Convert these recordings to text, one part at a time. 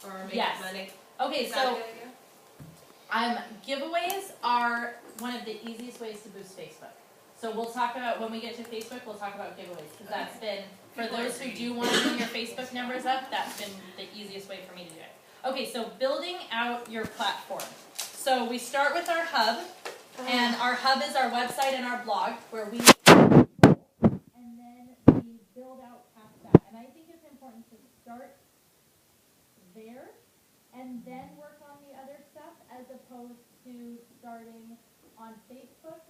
or make Yes. money. Okay, Is that a so good idea? giveaways are one of the easiest ways to boost Facebook. So we'll talk about, when we get to Facebook, we'll talk about giveaways, because that's been, for those who do want to bring your Facebook numbers up, that's been the easiest way for me to do it. Okay, so building out your platform. So we start with our hub, and our hub is our website and our blog, where we and then we build out past that. And I think it's important to start there and then work on the other stuff, as opposed to starting on Facebook,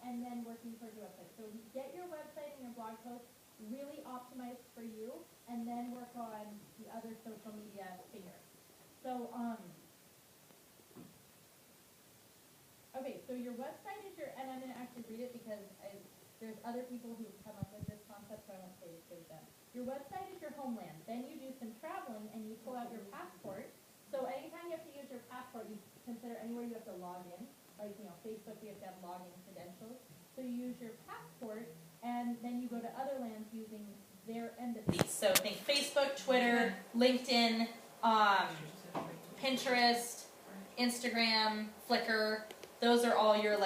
and then working towards your website. So get your website and your blog post really optimized for you, and then work on the other social media figures. So, okay, so your website is your, and I'm going to actually read it because there's other people who have come up with this concept, so I want to say it to them. Your website is your homeland. Then you do some traveling and you pull out your passport. So anytime you have to use your passport, you consider anywhere you have to log in. Like, Facebook, you have to have login credentials. So you use your passport, and then you go to other lands using their embassies. So think Facebook, Twitter, LinkedIn, Pinterest, Instagram, Flickr. Those are all your,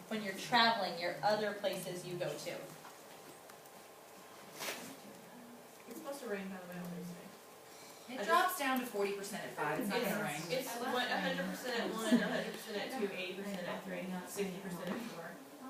when you're traveling, your other places you go to. It's supposed to rain, by the way, on Thursday. It drops down to 40% at 5. It's not going to rain. It's 100% at 1, 100% at 2, 80% at 3, 60% at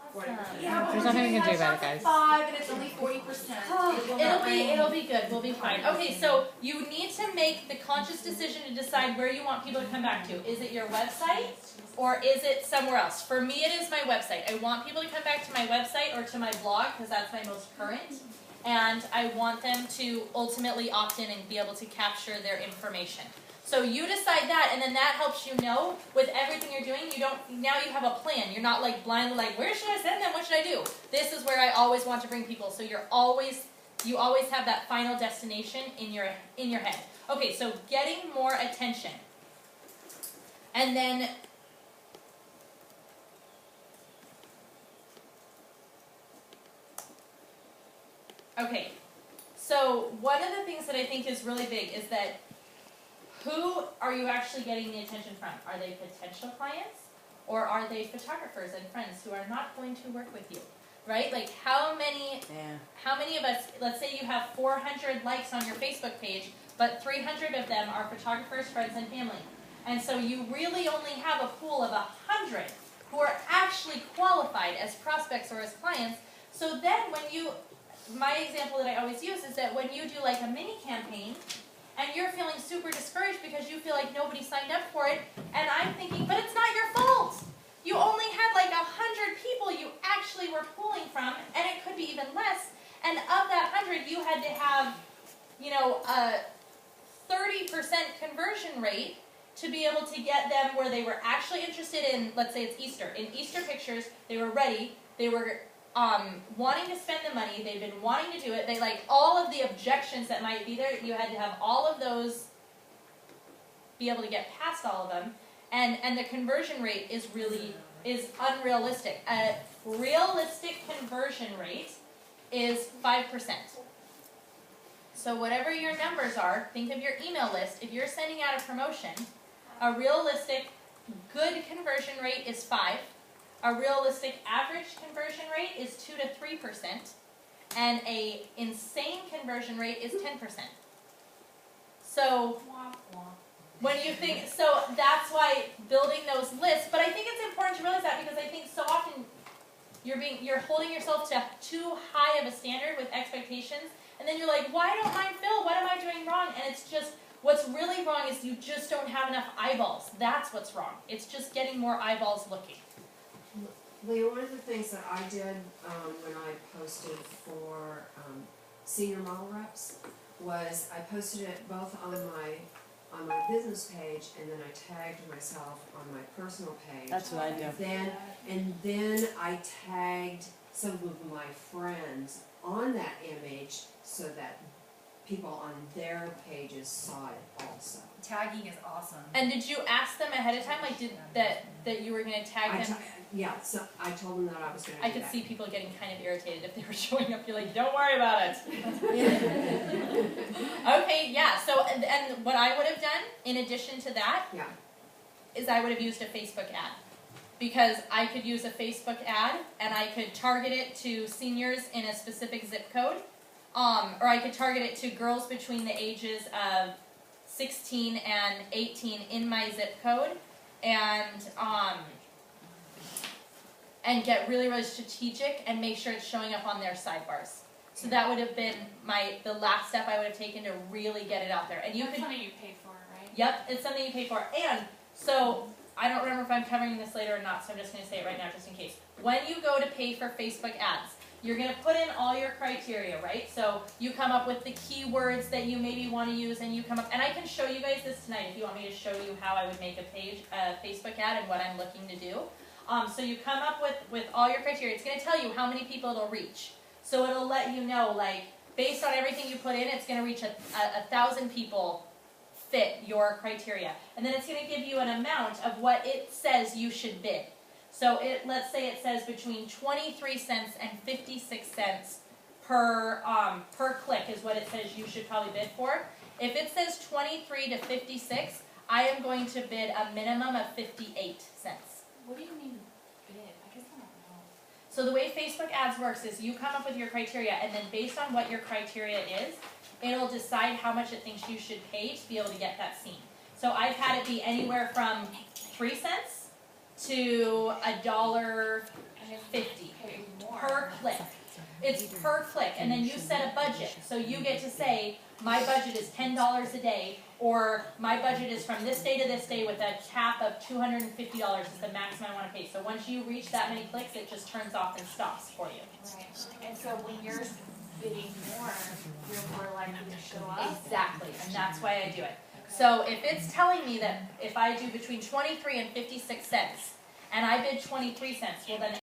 4, 40%. Yeah, but There's nothing you can do about it, guys. 5 and it's only 40%. It'll be good. We'll be fine. Okay, so you need to make the conscious decision to decide where you want people to come back to. Is it your website, or is it somewhere else? For me, it is my website. I want people to come back to my website or to my blog, because that's my most current. And I want them to ultimately opt in and be able to capture their information. So you decide that, and then that helps you know with everything you're doing. Now you have a plan. You're not blindly where should I send them? What should I do? This is where I always want to bring people. So you always have that final destination in your head. Okay, so getting more attention. And then okay, so one of the things that I think is really big is that who are you actually getting the attention from? Are they potential clients, or are they photographers and friends who are not going to work with you, right? How many of us, let's say you have 400 likes on your Facebook page, but 300 of them are photographers, friends, and family. And so you really only have a pool of 100 who are actually qualified as prospects or as clients. So then my example that I always use is that when you do a mini campaign, and you're feeling super discouraged because you feel like nobody signed up for it, and I'm thinking, but it's not your fault. You only had 100 people you actually were pulling from, and it could be even less. And of that 100, you had to have, a 30% conversion rate to be able to get them where they were actually interested in, let's say it's Easter. In Easter pictures, they were ready, they were wanting to spend the money, they've been wanting to do it, they all of the objections that might be there, you had to have all of those, be able to get past all of them, and the conversion rate is unrealistic. A realistic conversion rate is 5%. So whatever your numbers are, think of your email list. If you're sending out a promotion, a realistic good conversion rate is 5%. A realistic average conversion rate is 2 to 3%, and a insane conversion rate is 10%. So when you think, so that's why building those lists. But I think it's important to realize that, because I think so often you're holding yourself to too high of a standard with expectations, and then you're like, why don't mine fill? What am I doing wrong? And it's just, what's really wrong is you just don't have enough eyeballs. That's what's wrong. It's just getting more eyeballs looking. Leah, one of the things that I did when I posted for senior model reps was I posted it both on my business page, and then I tagged myself on my personal page. That's what I do. And then I tagged some of my friends on that image so that people on their pages saw it also. Tagging is awesome. And did you ask them ahead of time, like, that you were gonna tag them? Yeah, so I told them that I was gonna do I that. could see people getting kind of irritated if they were showing up, you're like, don't worry about it. Okay, yeah, so, and what I would have done, in addition to that, Yeah, is I would have used a Facebook ad. Because I could use a Facebook ad, and I could target it to seniors in a specific zip code, or I could target it to girls between the ages of 16 and 18 in my zip code, and get really, really strategic and make sure it's showing up on their sidebars. So that would have been the last step I would have taken to really get it out there. And you That's could, something you pay for, right? yep, it's something you pay for. And so I don't remember if I'm covering this later or not, so I'm just going to say it right now just in case. When you go to pay for Facebook ads, you're going to put in all your criteria, right? So you come up with the keywords that you maybe want to use, and you come up, and I can show you guys this tonight if you want me to show you how I would make a Facebook ad and what I'm looking to do. So you come up with all your criteria. It's going to tell you how many people it'll reach. So it'll let you know, like, based on everything you put in, it's going to reach 1,000 people fit your criteria. And then it's going to give you an amount of what it says you should bid. So let's say it says between 23 cents and 56 cents per click is what it says you should probably bid for. If it says 23 to 56, I am going to bid a minimum of 58 cents. What do you mean bid? I guess I don't know. So the way Facebook ads works is you come up with your criteria, and then based on what your criteria is, it'll decide how much it thinks you should pay to be able to get that seen. So I've had it be anywhere from 3 cents to $1.50 Pay more. per click. It's per click, and then you set a budget. So you get to say, my budget is $10 a day, or my budget is from this day to this day with a cap of $250 is the maximum I want to pay. So once you reach that many clicks, it just turns off and stops for you. Right. And so when you're bidding more, you're more likely to show up. Exactly, and that's why I do it. So if it's telling me that if I do between 23 and 56 cents, and I bid 23 cents, well then